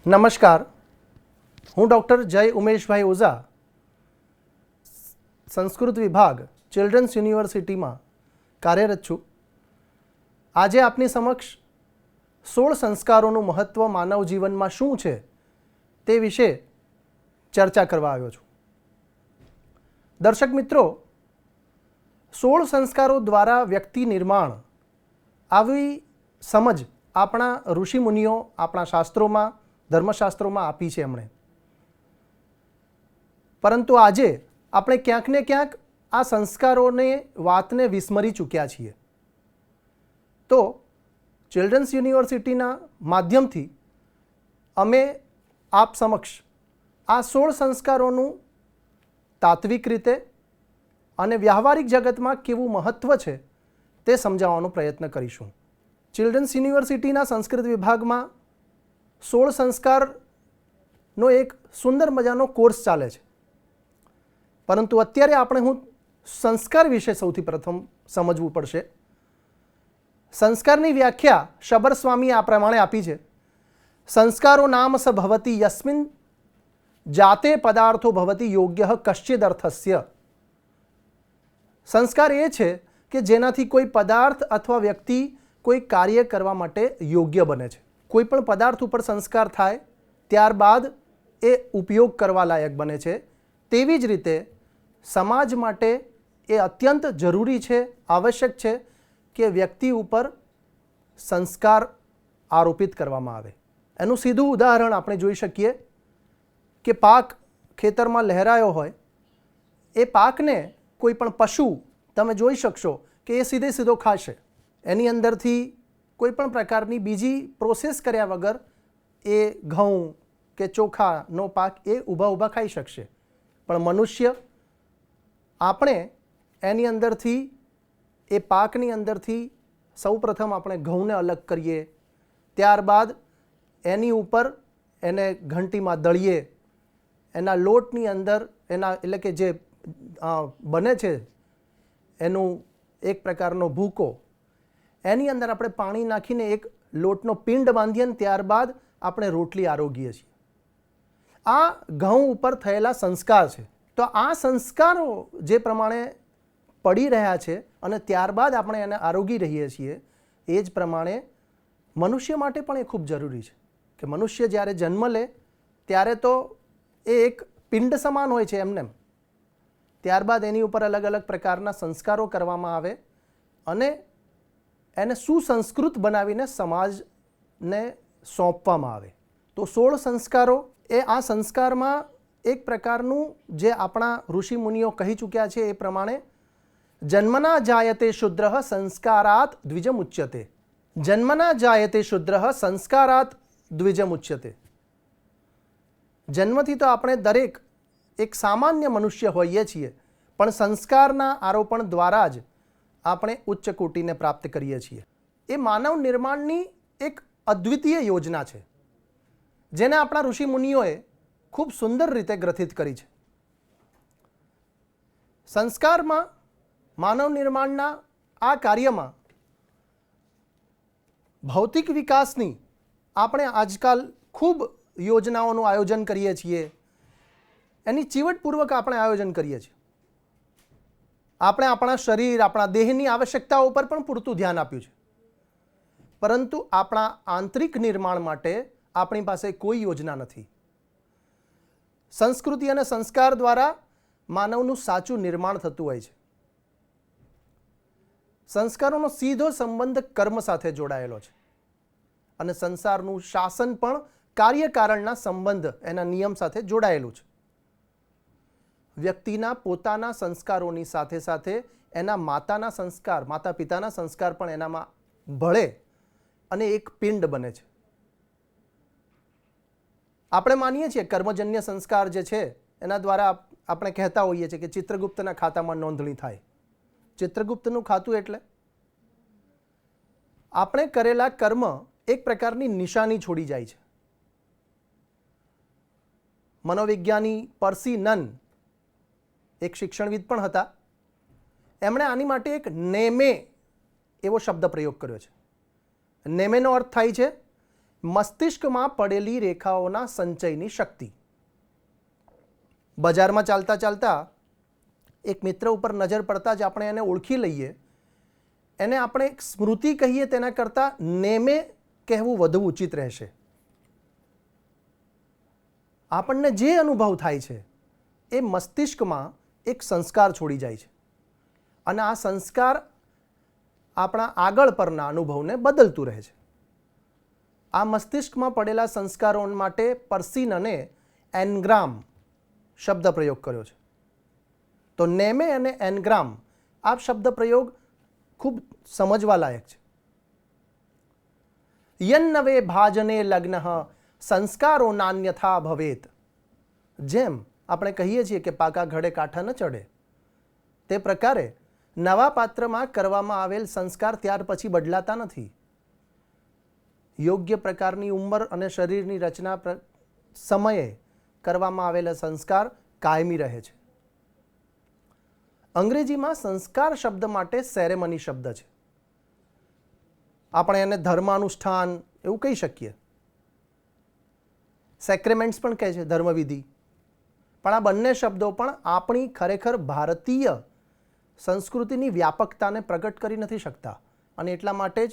નમસ્કાર, હું ડૉક્ટર જય ઉમેશભાઈ ઓઝા, સંસ્કૃત વિભાગ ચિલ્ડ્રન્સ યુનિવર્સિટીમાં કાર્યરત છું. આજે આપની સમક્ષ 16 સંસ્કારોનું મહત્ત્વ માનવ જીવનમાં શું છે તે વિશે ચર્ચા કરવા આવ્યો છું. દર્શક મિત્રો, 16 સંસ્કારો દ્વારા વ્યક્તિ નિર્માણ આવી સમજ આપણા ઋષિમુનિઓ આપણા શાસ્ત્રોમાં ધર્મશાસ્ત્રોમાં આપી છે એમણે. પરંતુ આજે આપણે ક્યાંક ને ક્યાંક આ સંસ્કારોને વાતને વિસ્મરી ચૂક્યા છીએ. તો ચિલ્ડ્રન્સ યુનિવર્સિટીના માધ્યમથી અમે આપ સમક્ષ આ 16 સંસ્કારોનું તાત્વિક રીતે અને વ્યવહારિક જગતમાં કેવું મહત્ત્વ છે તે સમજાવવાનો પ્રયત્ન કરીશું. ચિલ્ડ્રન્સ યુનિવર્સિટીના સંસ્કૃત વિભાગમાં 16 સંસ્કારનો એક સુંદર મજાનો કોર્સ ચાલે છે. પરંતુ અત્યારે આપણે સંસ્કાર વિશે સૌથી પ્રથમ સમજવું પડશે. સંસ્કારની વ્યાખ્યા શબર સ્વામીએ આ પ્રમાણે આપી છે: સંસ્કારો નામ સ ભવતિ યસ્મિન જાતે પદાર્થો ભવતિ યોગ્ય કશ્ચિદર્થસ્ય. સંસ્કાર એ છે કે જેનાથી કોઈ પદાર્થ અથવા વ્યક્તિ કોઈ કાર્ય કરવા માટે યોગ્ય બને છે. કોઈ પણ પદાર્થ ઉપર સંસ્કાર થાય ત્યારબાદ એ ઉપયોગ કરવા લાયક બને છે. તેવી જ રીતે સમાજ માટે એ અત્યંત જરૂરી છે, આવશ્યક છે કે વ્યક્તિ ઉપર સંસ્કાર આરોપિત કરવામાં આવે. એનું સીધું ઉદાહરણ આપણે જોઈ શકીએ કે પાક ખેતરમાં લહેરાયો હોય, એ પાકને કોઈ પણ પશુ તમે જોઈ શકશો કે એ સીધો ખાશે. એની અંદરથી કોઈ પણ પ્રકારની બીજી પ્રોસેસ કર્યા વગર એ ઘઉં કે ચોખાનો પાક એ ઊભા ખાઈ શકશે. પણ મનુષ્ય, આપણે એની અંદરથી એ પાકની અંદરથી સૌપ્રથમ આપણે ઘઉંને અલગ કરીએ, ત્યારબાદ એની ઉપર એને ઘંટીમાં દળીએ, એના લોટની અંદર એના એટલે કે જે બને છે એનું એક પ્રકારનો ભૂકો, એની અંદર આપણે પાણી નાખીને એક લોટનો પિંડ બાંધીએ ને ત્યારબાદ આપણે રોટલી આરોગીએ છીએ. આ ઘઉં ઉપર થયેલા સંસ્કાર છે. તો આ સંસ્કારો જે પ્રમાણે પડી રહ્યા છે અને ત્યારબાદ આપણે એને આરોગી રહીએ છીએ, એ જ પ્રમાણે મનુષ્ય માટે પણ એ ખૂબ જરૂરી છે કે મનુષ્ય જ્યારે જન્મ લે ત્યારે તો એ એક પિંડ સમાન હોય છે એમને. ત્યારબાદ એની ઉપર અલગ અલગ પ્રકારના સંસ્કારો કરવામાં આવે અને એને સુસંસ્કૃત બનાવીને સમાજને સોંપવામાં આવે. તો 16 સંસ્કારો એ આ સંસ્કારમાં એક પ્રકારનું જે આપણા ઋષિમુનિઓ કહી ચૂક્યા છે એ પ્રમાણે જન્મના જાયતે શુદ્રઃ સંસ્કારાત દ્વિજમુચ્યતે. જન્મના જાયતે શુદ્રઃ સંસ્કારાત દ્વિજમુચ્યતે. જન્મથી તો આપણે દરેક એક સામાન્ય મનુષ્ય હોઈએ છીએ, પણ સંસ્કારના આરોપણ દ્વારા જ આપણે ઉચ્ચ કોટીને પ્રાપ્ત કરીએ છીએ. એ માનવ નિર્માણની એક અદ્વિતીય યોજના છે જેને આપણા ઋષિમુનિઓએ ખૂબ સુંદર રીતે ગ્રથિત કરી છે. સંસ્કારમાં માનવ નિર્માણના આ કાર્યમાં ભૌતિક વિકાસની આપણે આજકાલ ખૂબ યોજનાઓનું આયોજન કરીએ છીએ. એની ચીવટપૂર્વક આપણે આયોજન કરીએ છીએ. આપણે આપણા શરીર, આપણા દેહની આવશ્યકતાઓ પર પણ પૂરતું ધ્યાન આપ્યું છે, પરંતુ આપણા આંતરિક નિર્માણ માટે આપણી પાસે કોઈ યોજના નથી. સંસ્કૃતિ અને સંસ્કાર દ્વારા માનવનું સાચું નિર્માણ થતું હોય છે. સંસ્કારોનો સીધો સંબંધ કર્મ સાથે જોડાયેલો છે અને સંસારનું શાસન પણ કાર્યકારણના સંબંધ, એના નિયમ સાથે જોડાયેલું છે. વ્યક્તિના પોતાના સંસ્કારોની સાથે સાથે એના માતાના સંસ્કાર, માતા પિતાના સંસ્કાર પણ એનામાં ભળે અને એક પિંડ બને છે. આપણે માનીએ છીએ કર્મજન્ય સંસ્કાર જે છે એના દ્વારા આપણે કહેતા હોઈએ છીએ કે ચિત્રગુપ્તના ખાતામાં નોંધણી થાય. ચિત્રગુપ્તનું ખાતું એટલે આપણે કરેલા કર્મ એક પ્રકારની નિશાની છોડી જાય છે. મનોવિજ્ઞાની પર્સી નન એક શિક્ષણવિદ પણ હતા. એમણે આની માટે એક નેમે એવો શબ્દ પ્રયોગ કર્યો છે. નેમેનો અર્થ થાય છે મસ્તિષ્કમાં પડેલી રેખાઓના સંચયની શક્તિ. બજારમાં ચાલતા ચાલતા એક મિત્ર ઉપર નજર પડતા જ આપણે એને ઓળખી લઈએ, એને આપણે એક સ્મૃતિ કહીએ તેના કરતાં નેમે કહેવું વધુ ઉચિત રહેશે. આપણને જે અનુભવ થાય છે એ મસ્તિષ્કમાં એક સંસ્કાર છોડી જાય છે અને આ સંસ્કાર આપણા આગળ પરના અનુભવને બદલતું રહે છે. આ મસ્તિષ્કમાં પડેલા સંસ્કારો માટે પર્સીનને એનગ્રામ શબ્દ પ્રયોગ કર્યો છે. તો નેમે અને એનગ્રામ આ શબ્દ પ્રયોગ ખૂબ સમજવા લાયક છે. યન્નવે ભાજને લગ્ન સંસ્કારો નાન્યથા ભવેત. જેમ આપણે કહીએ છીએ કે પાકા ઘડે કાંઠા ન ચડે, તે પ્રકારે નવા પાત્રમાં કરવામાં આવેલ સંસ્કાર ત્યાર પછી બદલાતા નથી. યોગ્ય પ્રકારની ઉંમર અને શરીરની રચના સમયે કરવામાં આવેલા સંસ્કાર કાયમી રહે છે. અંગ્રેજીમાં સંસ્કાર શબ્દ માટે સેરેમની શબ્દ છે. આપણે એને ધર્માનુષ્ઠાન એવું કહી શકીએ. સેક્રેમેન્ટ્સ પણ કહે છે, ધર્મવિધિ. પણ આ બંને શબ્દો પણ આપણી ખરેખર ભારતીય સંસ્કૃતિની વ્યાપકતાને પ્રગટ કરી નથી શકતા અને એટલા માટે જ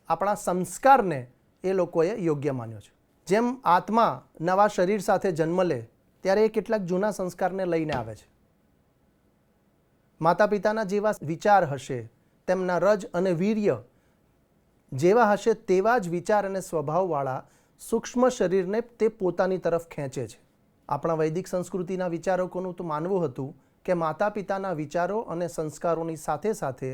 આપણા સંસ્કારને એ લોકોએ યોગ્ય માન્યો છે. જેમ આત્મા નવા શરીર સાથે જન્મ લે ત્યારે એ કેટલાક જૂના સંસ્કારને લઈને આવે છે. માતા પિતાના જેવા વિચાર હશે, તેમના રજ અને વીર્ય જેવા હશે તેવા જ વિચાર અને સ્વભાવવાળા સૂક્ષ્મ શરીરને તે પોતાની તરફ ખેંચે છે. આપણા વૈદિક સંસ્કૃતિના વિચારકોનું તો માનવું હતું કે માતા પિતાના વિચારો અને સંસ્કારોની સાથે સાથે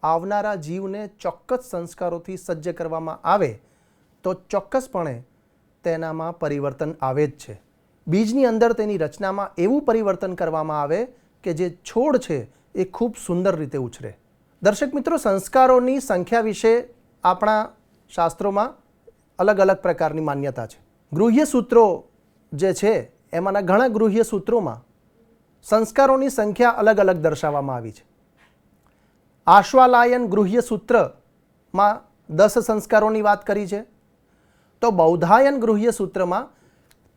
આવનારા જીવને ચોક્કસ સંસ્કારોથી સજ્જ કરવામાં આવે તો ચોક્કસપણે તેનામાં પરિવર્તન આવે જ છે. બીજની અંદર તેની રચનામાં એવું પરિવર્તન કરવામાં આવે કે જે છોડ છે એ ખૂબ સુંદર રીતે ઉછરે. દર્શક મિત્રો, સંસ્કારોની સંખ્યા વિશે આપણા શાસ્ત્રોમાં અલગ અલગ પ્રકારની માન્યતા છે. ગૃહ્ય સૂત્રો જે છે એમાંના ઘણા ગૃહ્ય સૂત્રોમાં સંસ્કારોની સંખ્યા અલગ અલગ દર્શાવવામાં આવી છે. આશ્વાલાયન ગૃહ્ય સૂત્રમાં 10 સંસ્કારોની વાત કરી છે, તો બૌદ્ધાયન ગૃહ્ય સૂત્રમાં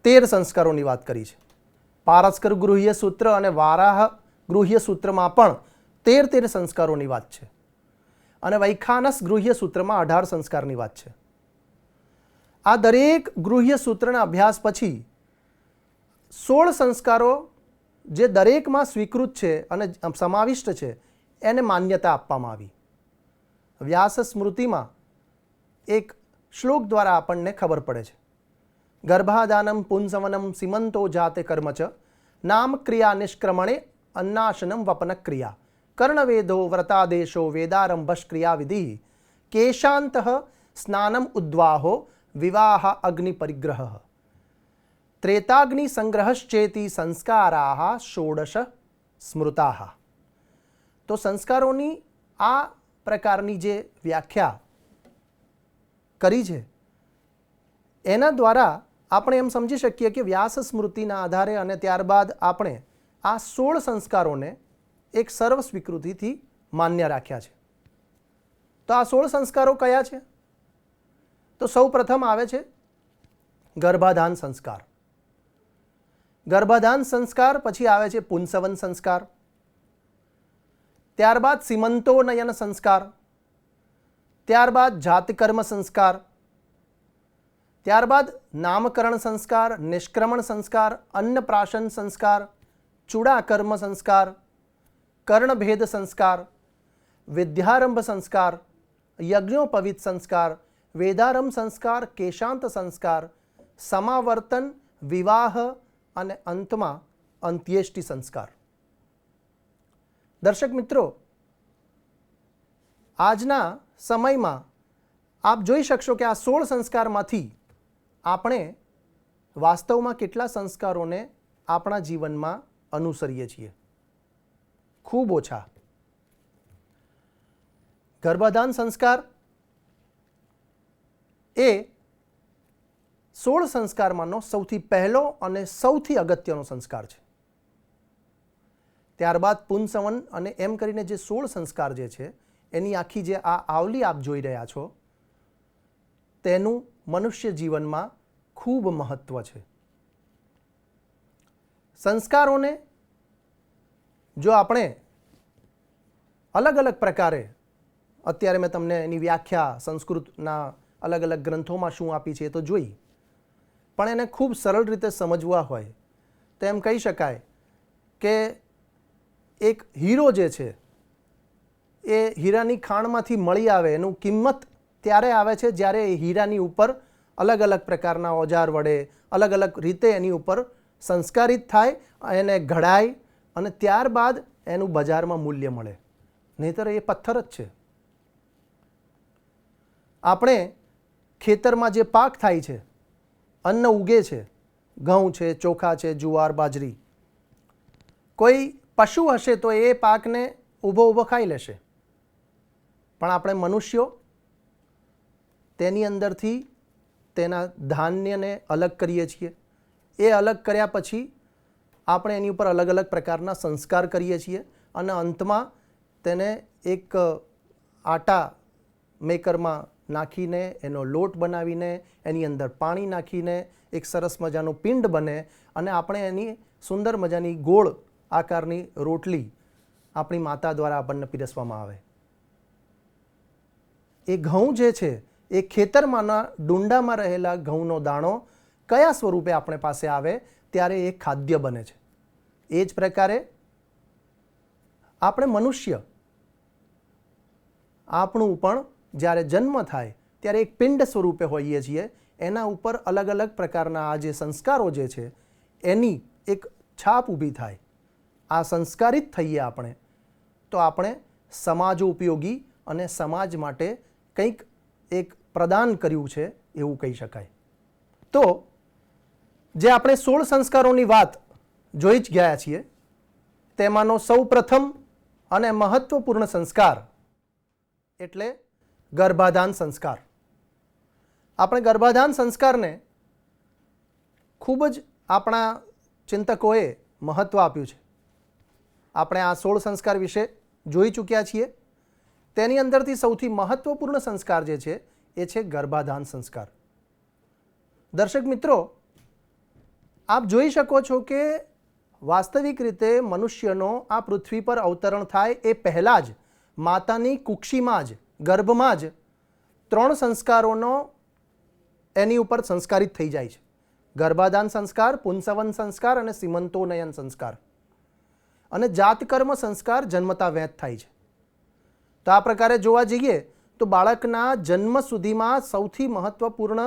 13 સંસ્કારોની વાત કરી છે. પારસ્કર ગૃહ્ય સૂત્ર અને વારાહ ગૃહ્ય સૂત્રમાં પણ 13 સંસ્કારોની વાત છે અને વૈખાનસ ગૃહ્ય સૂત્રમાં 18 સંસ્કારની વાત છે. આ દરેક ગૃહ્ય સૂત્રના અભ્યાસ પછી 16 સંસ્કારો જે દરેકમાં સ્વીકૃત છે અને સમાવિષ્ટ છે એને માન્યતા આપવામાં આવી. વ્યાસ સ્મૃતિમાં એક શ્લોક દ્વારા આપણને ખબર પડે છે. ગર્ભાદાનમ પુંસવનમ સીમંતો જાતે કર્મ ચ નામ ક્રિયા નિષ્ક્રમણે અન્નાશનમ વપન ક્રિયા કર્ણવેદો વ્રતાદેશો વેદારંભશ ક્રિયા વિધિ કેશાંત સ્નાનમ ઉદ્વાહો વિવાહ અગ્નિ પરિગ્રહ ત્રેતાગ્નિ સંગ્રહશ્ચેતિ સંસ્કારાઃ ષોડશ સ્મૃતાઃ. તો સંસ્કારોની આ પ્રકારની જે વ્યાખ્યા કરી છે એના દ્વારા આપણે એમ સમજી શકીએ કે વ્યાસ સ્મૃતિના આધારે અને ત્યારબાદ આપણે આ 16 સંસ્કારોને એક સર્વ સ્વીકૃતિથી માન્ય રાખ્યા છે. તો આ 16 સંસ્કારો કયા છે? તો સૌ પ્રથમ આવે છે ગર્ભાધાન સંસ્કાર. ગર્ભાધાન સંસ્કાર પછી આવે છે પુંસવન સંસ્કાર, ત્યારબાદ સીમંતોનયન સંસ્કાર, ત્યારબાદ જાતકર્મ સંસ્કાર, ત્યારબાદ નામકરણ સંસ્કાર, નિષ્ક્રમણ સંસ્કાર, અન્નપ્રાશન સંસ્કાર, ચૂડાકર્મ સંસ્કાર, કર્ણભેદ સંસ્કાર, વિદ્યારંભ સંસ્કાર, યજ્ઞોપવિત સંસ્કાર, વેદારંભ સંસ્કાર, કેશાંત સંસ્કાર, સમાવર્તન, વિવાહ અને અંતમાં અંત્યેષ્ટિ સંસ્કાર. દર્શક મિત્રો, આજના સમયમાં આપ જોઈ શકશો કે આ 16 સંસ્કારમાંથી આપણે વાસ્તવમાં કેટલા સંસ્કારોને આપણા જીવનમાં અનુસરીએ છીએ? ખૂબ ઓછા. ગર્ભાધાન સંસ્કાર એ 16 સંસ્કારમાંનો સૌથી પહેલો અને સૌથી અગત્યનો સંસ્કાર છે. ત્યારબાદ પુંસવન અને એમ કરીને જે 16 સંસ્કાર જે છે એની આખી જે આ આવલી આપ જોઈ રહ્યા છો તેનું મનુષ્ય જીવનમાં ખૂબ મહત્ત્વ છે. સંસ્કારોને જો આપણે અલગ અલગ પ્રકારે, અત્યારે મેં તમને એની વ્યાખ્યા સંસ્કૃતના અલગ અલગ ગ્રંથોમાં શું આપી છે એ તો જોઈ, પણ એને ખૂબ સરળ રીતે સમજવા હોય તો એમ કહી શકાય કે એક હીરો જે છે એ હીરાની ખાણમાંથી મળી આવે, એનું કિંમત ત્યારે આવે છે જ્યારે એ હીરાની ઉપર અલગ અલગ પ્રકારના ઓજાર વડે અલગ અલગ રીતે એની ઉપર સંસ્કારિત થાય, એને ઘડાય અને ત્યારબાદ એનું બજારમાં મૂલ્ય મળે. નહીંતર એ પથ્થર જ છે. આપણે ખેતરમાં જે પાક થાય છે, અન્ન ઉગે છે, ઘઉં છે, ચોખા છે, જુવાર, બાજરી, કોઈ પશુ હશે તો એ પાકને ઊભો ઊભો ખાઈ લેશે, પણ આપણે મનુષ્યો તેની અંદરથી તેના ધાન્યને અલગ કરીએ છીએ. એ અલગ કર્યા પછી આપણે એની ઉપર અલગ અલગ પ્રકારના સંસ્કાર કરીએ છીએ અને અંતમાં તેને એક આટા મેકરમાં નાખીને એનો લોટ બનાવીને એની અંદર પાણી નાખીને એક સરસ મજાનું પિંડ બને અને આપણે એની સુંદર મજાની ગોળ આકારની રોટલી આપણી માતા દ્વારા આપણને પીરસવામાં આવે. એ ઘઉં જે છે એ ખેતરમાંના ડુંડામાં રહેલા ઘઉંનો દાણો કયા સ્વરૂપે આપણે પાસે આવે ત્યારે એ ખાદ્ય બને છે. એ જ પ્રકારે આપણે મનુષ્ય, આપણું પણ જ્યારે જન્મ થાય ત્યારે એક પિંડ સ્વરૂપે હોઈએ છીએ. એના ઉપર અલગ અલગ પ્રકારના આ જે સંસ્કારો જે છે એની એક છાપ ઊભી થાય. આ સંસ્કારિત થઈએ આપણે તો આપણે સમાજો ઉપયોગી અને સમાજ માટે કંઈક એક પ્રદાન કર્યું છે એવું કહી શકાય. તો જે આપણે 16 સંસ્કારોની વાત જોઈ જ ગયા છીએ, તેમાંનો સૌ પ્રથમ અને મહત્વપૂર્ણ સંસ્કાર એટલે ગર્ભાધાન સંસ્કાર. આપણે ગર્ભાધાન સંસ્કારને ખૂબ જ આપણા ચિંતકોએ મહત્ત્વ આપ્યું છે. આપણે આ 16 સંસ્કાર વિશે જોઈ ચૂક્યા છીએ. તેની અંદરથી સૌથી મહત્વપૂર્ણ સંસ્કાર જે છે એ છે ગર્ભાધાન સંસ્કાર. દર્શક મિત્રો, આપ જોઈ શકો છો કે વાસ્તવિક રીતે મનુષ્યનો આ પૃથ્વી પર અવતરણ થાય એ પહેલાં જ માતાની કુક્ષીમાં જ, ગર્ભમાં જ 3 સંસ્કારોનો એની ઉપર સંસ્કારિત થઈ જાય છે. ગર્ભાધાન સંસ્કાર, પુંસવન સંસ્કાર અને સીમંતોનયન સંસ્કાર. અને જાતકર્મ સંસ્કાર જન્મતા વેંત થાય છે. તો આ પ્રકારે જોવા જઈએ તો બાળકના જન્મ સુધીમાં સૌથી મહત્વપૂર્ણ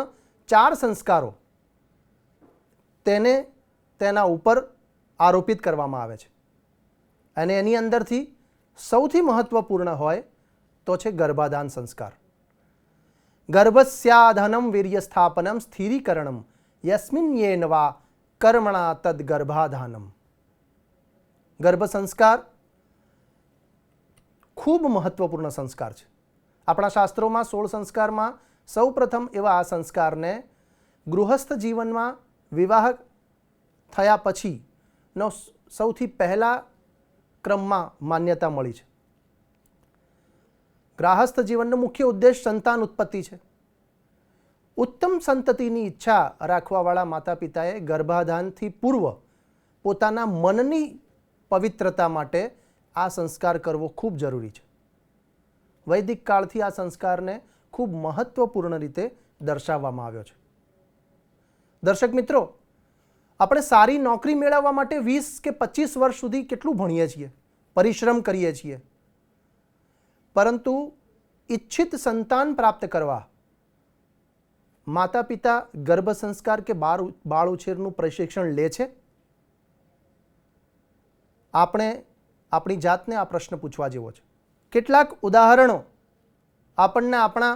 4 સંસ્કારો તેને તેના ઉપર આરોપિત કરવામાં આવે છે. અને એની અંદરથી સૌથી મહત્વપૂર્ણ હોય તો છે ગર્ભાધાન સંસ્કાર. ગર્ભસ્યાધનમ વીર્યસ્થાપનમ સ્થિરીકરણમ યસ્મિન્યેનવા કર્મણા તદ ગર્ભાધાનમ. ગર્ભ સંસ્કાર ખૂબ મહત્વપૂર્ણ સંસ્કાર છે. આપણા શાસ્ત્રોમાં 16 સંસ્કારમાં સૌ પ્રથમ એવા આ સંસ્કારને ગૃહસ્થ જીવનમાં વિવાહ થયા પછીનો સૌથી પહેલા ક્રમમાં માન્યતા મળી છે. ગ્રાહસ્થ જીવનનો મુખ્ય ઉદ્દેશ સંતાન ઉત્પત્તિ છે. ઉત્તમ સંતતિની ઈચ્છા રાખવાવાળા માતા પિતાએ ગર્ભાધાનથી પૂર્વ પોતાના મનની પવિત્રતા માટે આ સંસ્કાર કરવો ખૂબ જરૂરી છે. વૈદિક કાળથી આ સંસ્કારને ખૂબ મહત્વપૂર્ણ રીતે દર્શાવવામાં આવ્યો છે. દર્શક મિત્રો, આપણે સારી નોકરી મેળવવા માટે 20 કે 25 વર્ષ સુધી કેટલું ભણીએ છીએ, પરિશ્રમ કરીએ છીએ, પરંતુ ઈચ્છિત સંતાન પ્રાપ્ત કરવા માતા પિતા ગર્ભ સંસ્કાર કે બાળ ઉછેરનું પ્રશિક્ષણ લે છે? આપણે આપણી જાતને આ પ્રશ્ન પૂછવા જેવો છે. કેટલાક ઉદાહરણો આપણને આપણા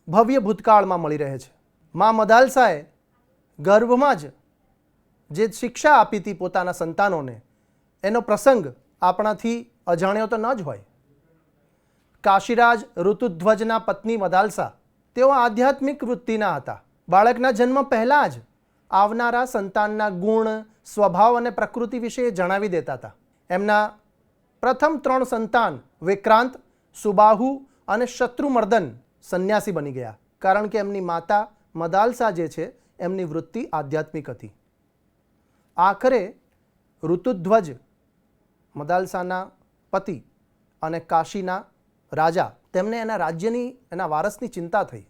ભવ્ય ભૂતકાળમાં મળી રહે છે. મા મદાલસાએ ગર્ભમાં જ જે શિક્ષા આપી હતી પોતાના સંતાનોને, એનો પ્રસંગ આપણાથી અજાણ્યો તો ન જ હોય. કાશીરાજ ઋતુધ્વજના પત્ની મદાલસા, તેઓ આધ્યાત્મિક વૃત્તિના હતા. બાળકના જન્મ પહેલાં જ આવનારા સંતાનના ગુણ, સ્વભાવ અને પ્રકૃતિ વિશે જણાવી દેતા હતા. એમના પ્રથમ 3 સંતાન વિક્રાંત, સુબાહુ અને શત્રુમર્દન સંન્યાસી બની ગયા. કારણ કે એમની માતા મદાલસા જે છે એમની વૃત્તિ આધ્યાત્મિક હતી. આખરે ઋતુધ્વજ મદાલસાના પતિ અને કાશીના રાજા, તેમને એના રાજ્યની, એના વારસની ચિંતા થઈ.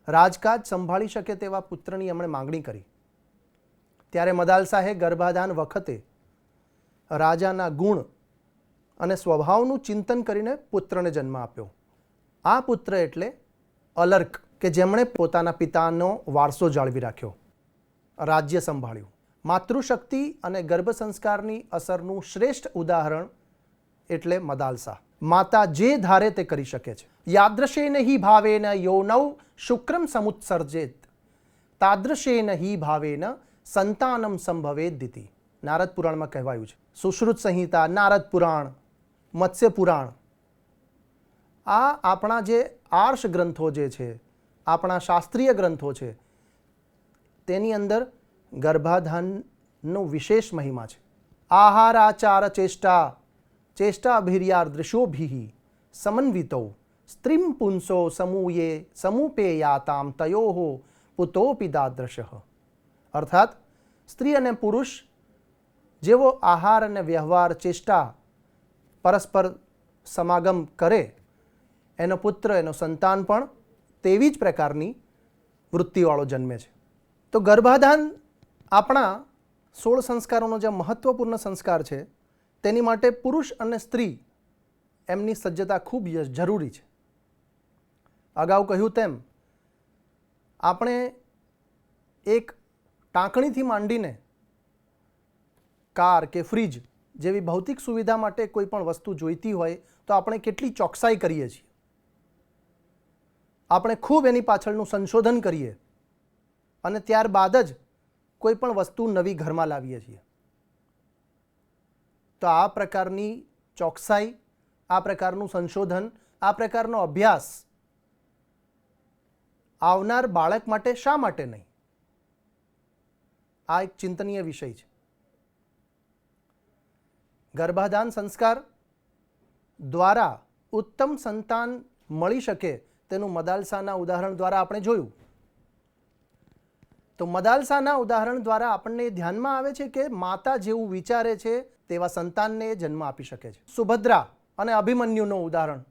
રાજકાજ સંભાળી શકે તેવા પુત્રની એમણે માંગણી કરી. ત્યારે મદાલસાએ ગર્ભાધાન વખતે રાજાના ગુણ અને સ્વભાવનું ચિંતન કરીને પુત્રને જન્મ આપ્યો. આ પુત્ર એટલે અલર્ક, કે જેમણે પોતાના પિતાનો વારસો જાળવી રાખ્યો, રાજ્ય સંભાળ્યું. માતૃશક્તિ અને ગર્ભ સંસ્કારની અસરનું શ્રેષ્ઠ ઉદાહરણ એટલે મદાલસા. માતા જે ધારે તે કરી શકે છે. યાદૃશેન હિ ભાવેન યોનૌ શુક્રમ સમુત્સર્જેત તાદૃશેન હિ ભાવેન સંતાનમ સંભવેત દિતિ. નારદ પુરાણમાં કહેવાયું છે. સુશ્રુત સંહિતા, નારદ પુરાણ, મત્સ્ય પુરાણ, આ આપણા જે આર્ષ ગ્રંથો જે છે, આપણા શાસ્ત્રીય ગ્રંથો છે, તેની અંદર ગર્ભાધાનનો વિશેષ મહિમા છે. આહારાચાર ચેષ્ટા ચેષ્ટાભિર્યાદૃશોભિ સમન્વિતો સ્ત્રીમ પુંસો સમૂયે સમુપેયાતામ તયોઃ પુતોપી દાદૃશઃ. અર્થાત સ્ત્રી અને પુરુષ જેવો આહાર અને વ્યવહાર, ચેષ્ટા પરસ્પર સમાગમ કરે, એનો પુત્ર, એનો સંતાન પણ તેવી જ પ્રકારની વૃત્તિવાળો જન્મે છે. તો ગર્ભાધાન આપણા 16 સંસ્કારોનો જે મહત્વપૂર્ણ સંસ્કાર છે, તેની માટે પુરુષ અને સ્ત્રી એમની સજ્જતા ખૂબ જરૂરી છે. અગાઉ કહ્યું તેમ આપણે એક ટાંકણીથી માંડીને કાર કે ફ્રીજ જેવી ભૌતિક સુવિધા માટે કોઈ પણ વસ્તુ જોઈતી હોય તો આપણે કેટલી ચોકસાઈ કરીએ છીએ. આપણે ખૂબ એની પાછળનું સંશોધન કરીએ અને ત્યારબાદ જ કોઈ પણ વસ્તુ નવી ઘરમાં લાવીએ છીએ. તો આ પ્રકારની ચોકસાઈ, આ પ્રકારનું સંશોધન, આ પ્રકારનો અભ્યાસ આવનાર બાળક માટે શા માટે નહીં? આ એક ચિંતનીય વિષય છે. ગર્ભાધાન સંસ્કાર દ્વારા ઉત્તમ સંતાન મળી શકે તેનું મદાલસાના ઉદાહરણ દ્વારા આપણે જોયું. તો મદાલસાના ઉદાહરણ દ્વારા આપણને ધ્યાનમાં આવે છે કે માતા જેવું વિચારે છે તેવા સંતાનને જન્મ આપી શકે છે. સુભદ્રા અને અભિમન્યુનું ઉદાહરણ.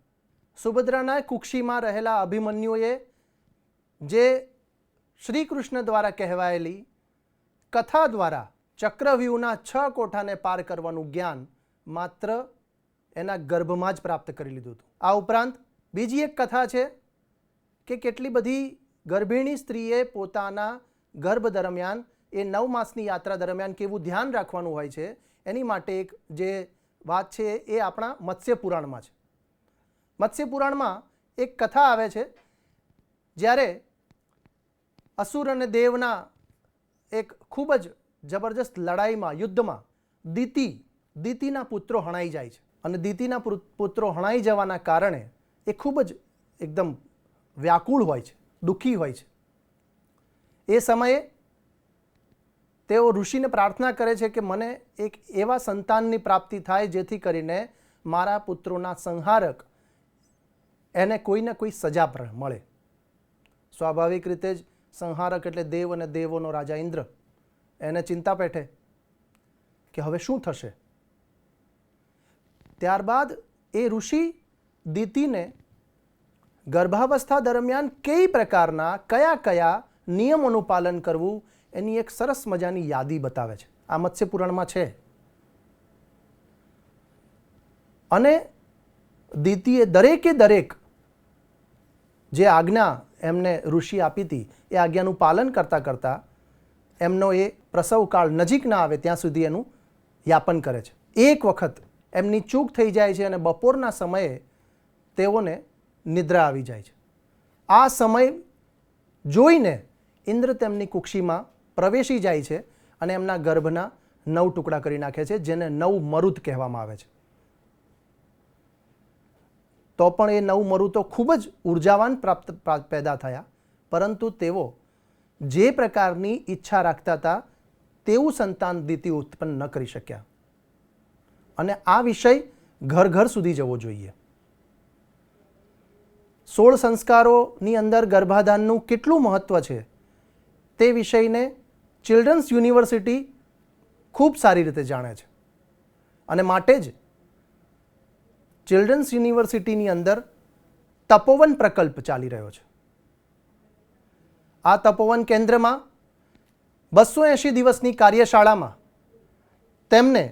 સુભદ્રાના કુક્ષીમાં રહેલા અભિમન્યુએ જે શ્રી કૃષ્ણ દ્વારા કહેવાયેલી કથા દ્વારા ચક્રવ્યૂહના 6 કોઠાને પાર કરવાનું જ્ઞાન માત્ર એના ગર્ભમાં જ પ્રાપ્ત કરી લીધું હતું. આ ઉપરાંત બીજી એક કથા છે કે કેટલી બધી ગર્ભિણી સ્ત્રીએ પોતાના ગર્ભ દરમિયાન, એ 9 માસની યાત્રા દરમિયાન કેવું ધ્યાન રાખવાનું હોય છે, એની માટે એક જે વાત છે એ આપણા મત્સ્ય પુરાણમાં છે. મત્સ્ય પુરાણમાં એક કથા આવે છે, જ્યારે અસુર અને દેવના એક ખૂબ જ જબરજસ્ત લડાઈમાં, યુદ્ધમાં દિતિના પુત્રો હણાઈ જાય છે. અને દિતિના પુત્રો હણાઈ જવાના કારણે એ ખૂબ જ એકદમ વ્યાકુળ હોય છે, દુઃખી હોય છે. એ સમયે તેઓ ઋષિને પ્રાર્થના કરે છે કે મને એક એવા સંતાનની પ્રાપ્તિ થાય જેથી કરીને મારા પુત્રોના સંહારક એને કોઈને કોઈ સજા મળે. સ્વાભાવિક રીતે જ સંહારક એટલે દેવ અને દેવોનો રાજા ઇન્દ્ર. એને ચિંતા પેઠે કે હવે શું થશે. ત્યારબાદ એ ઋષિ દિતિને ગર્ભાવસ્થા દરમિયાન કઈ પ્રકારના કયા નિયમોનું પાલન કરવું એની એક સરસ મજાની યાદી બતાવે છે. આ મત્સ્ય પુરાણમાં છે. અને દિતિએ દરેક જે આજ્ઞા એમને ઋષિ આપી હતી એ આજ્ઞાનું પાલન કરતાં કરતાં એમનો એ પ્રસવકાળ નજીક ના આવે ત્યાં સુધી એનું યાપન કરે છે. એક વખત એમની ચૂક થઈ જાય છે અને બપોરના સમયે તેઓને નિદ્રા આવી જાય છે. આ સમય જોઈને ઇન્દ્ર તેમની કુક્ષીમાં પ્રવેશી જાય છે અને એમના ગર્ભના 9 ટુકડા કરી નાખે છે, જેને 9 મરુત કહેવામાં આવે છે. તો પણ એ 9 મરુતો ખૂબ જ ઉર્જાવાન પેદા થયા, પરંતુ તેઓ જે પ્રકારની ઈચ્છા રાખતા હતા તેવું સંતાન દિતિ ઉત્પન્ન ન કરી શક્યા. અને આ વિષય ઘર સુધી જવો જોઈએ. 16 સંસ્કારોની અંદર ગર્ભાધાનનું કેટલું મહત્ત્વ છે તે વિષયને ચિલ્ડ્રન્સ યુનિવર્સિટી ખૂબ સારી રીતે જાણે છે અને માટે જ ચિલ્ડ્રન્સ યુનિવર્સિટીની અંદર તપોવન પ્રકલ્પ ચાલી રહ્યો છે. આ તપોવન કેન્દ્રમાં 280 દિવસની કાર્યશાળામાં તેમને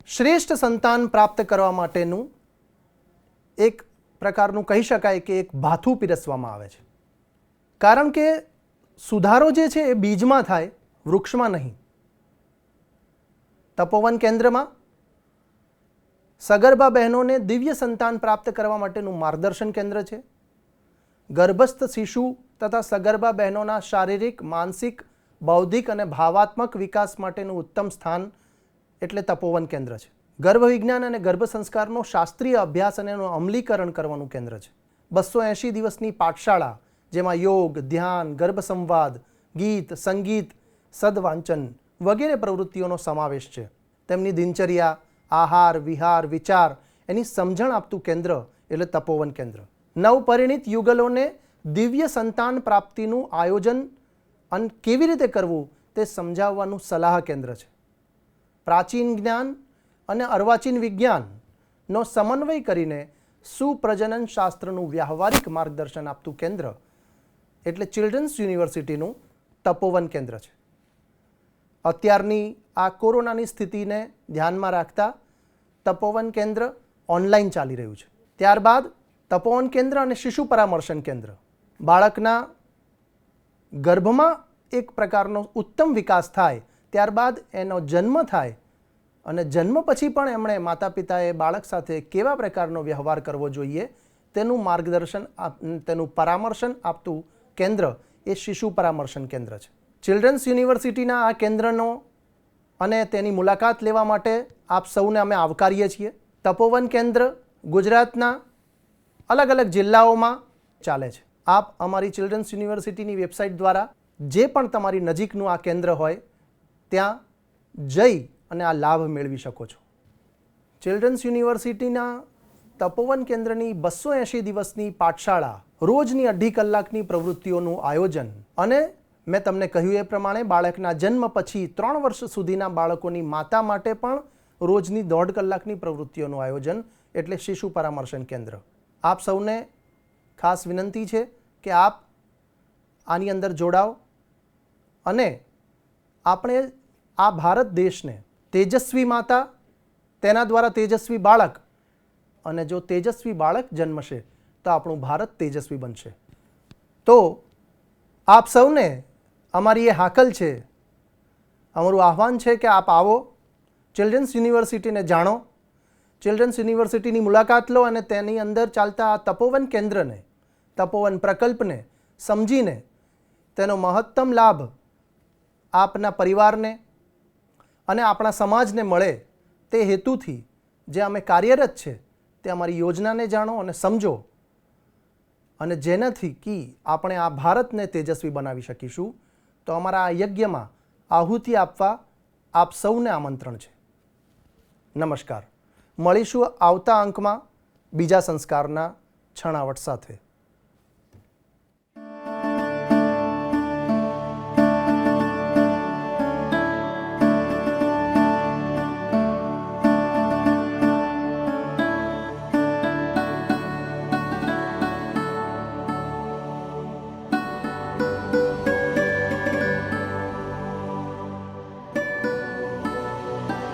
શ્રેષ્ઠ સંતાન પ્રાપ્ત કરવા માટેનું એક પ્રકારનું કહી શકાય કે એક ભાથું પીરસવામાં આવે છે. કારણ કે સુધારો જે છે એ બીજમાં થાય, વૃક્ષમાં નહીં. તપોવન કેન્દ્રમાં સગર્ભા બહેનોને દિવ્ય સંતાન પ્રાપ્ત કરવા માટેનું માર્ગદર્શન કેન્દ્ર છે. ગર્ભસ્થ શિશુ તથા સગર્ભા બહેનોના શારીરિક, માનસિક, બૌદ્ધિક અને ભાવાત્મક વિકાસ માટેનું ઉત્તમ સ્થાન એટલે તપોવન કેન્દ્ર છે. ગર્ભ વિજ્ઞાન અને ગર્ભ સંસ્કારનો શાસ્ત્રીય અભ્યાસ અને એનું અમલીકરણ કરવાનું કેન્દ્ર છે. 280 દિવસની પાઠશાળા જેમાં યોગ, ધ્યાન, ગર્ભ સંવાદ, ગીત, સંગીત, સદવાંચન વગેરે પ્રવૃત્તિઓનો સમાવેશ છે. તેમની દિનચર્યા, આહાર, વિહાર, વિચાર એની સમજણ આપતું કેન્દ્ર એટલે તપોવન કેન્દ્ર. નવપરિણીત યુગલોને દિવ્ય સંતાન પ્રાપ્તિનું આયોજન અને કેવી રીતે કરવું તે સમજાવવાનું સલાહ કેન્દ્ર છે. પ્રાચીન જ્ઞાન અને અર્વાચીન વિજ્ઞાનનો સમન્વય કરીને સુપ્રજનન શાસ્ત્રનું વ્યાવહારિક માર્ગદર્શન આપતું કેન્દ્ર એટલે ચિલ્ડ્રન્સ યુનિવર્સિટીનું તપોવન કેન્દ્ર છે. અત્યારની આ કોરોનાની સ્થિતિને ધ્યાનમાં રાખતા તપોવન કેન્દ્ર ઓનલાઈન ચાલી રહ્યું છે. ત્યારબાદ તપોવન કેન્દ્ર અને શિશુ પરામર્શન કેન્દ્ર બાળકના ગર્ભમાં એક પ્રકારનો ઉત્તમ વિકાસ થાય, ત્યારબાદ એનો જન્મ થાય અને જન્મ પછી પણ એમણે માતા પિતાએ બાળક સાથે કેવા પ્રકારનો વ્યવહાર કરવો જોઈએ તેનું માર્ગદર્શન, તેનું પરામર્શન આપતું કેન્દ્ર એ શિશુ પરામર્શન કેન્દ્ર છે. ચિલ્ડ્રન્સ યુનિવર્સિટીના આ કેન્દ્રનો અને તેની મુલાકાત લેવા માટે આપ સૌને અમે આવકારીએ છીએ. તપોવન કેન્દ્ર ગુજરાતના અલગ અલગ જિલ્લાઓમાં ચાલે છે. આપ અમારી ચિલ્ડ્રન્સ યુનિવર્સિટીની વેબસાઇટ દ્વારા જે પણ તમારી નજીકનું આ કેન્દ્ર હોય ત્યાં જઈ અને આ લાભ મેળવી શકો છો. ચિલ્ડ્રન્સ યુનિવર્સિટીના તપોવન કેન્દ્રની 280 દિવસની પાઠશાળા, રોજની 2.5 કલાકની પ્રવૃત્તિઓનું આયોજન અને મેં તમને કહ્યું એ પ્રમાણે બાળકના જન્મ પછી 3 વર્ષ સુધીના બાળકોની માતા માટે પણ રોજની 1.5 કલાકની પ્રવૃત્તિઓનું આયોજન એટલે શિશુ પરામર્શન કેન્દ્ર. આપ સૌને ખાસ વિનંતી છે કે આપ આની અંદર જોડાઓ અને આપણે આ ભારત દેશને તેજસ્વી માતા, તેના દ્વારા તેજસ્વી બાળક અને જો તેજસ્વી બાળક જન્મશે તો આપણું ભારત તેજસ્વી બનશે. તો આપ સૌને અમારી એ હાકલ છે, અમારું આહ્વાન છે કે આપ આવો, ચિલ્ડ્રન્સ યુનિવર્સિટીને જાણો, ચિલ્ડ્રન્સ યુનિવર્સિટીની મુલાકાત લો અને તેની અંદર ચાલતા આ તપોવન કેન્દ્રને, તપોવન પ્રકલ્પને સમજીને તેનો મહત્તમ લાભ આપના પરિવારને અને આપણા સમાજને મળે તે હેતુથી જે અમે કાર્યરત છે તે અમારી યોજનાને જાણો અને સમજો અને જેનાથી કે આપણે આ ભારતને તેજસ્વી બનાવી શકીશું. તો અમારા આ યજ્ઞમાં આહુતિ આપવા આપ સૌને આમંત્રણ છે. નમસ્કાર. મળીશું આવતા અંકમાં બીજા સંસ્કારના છણાવટ સાથે.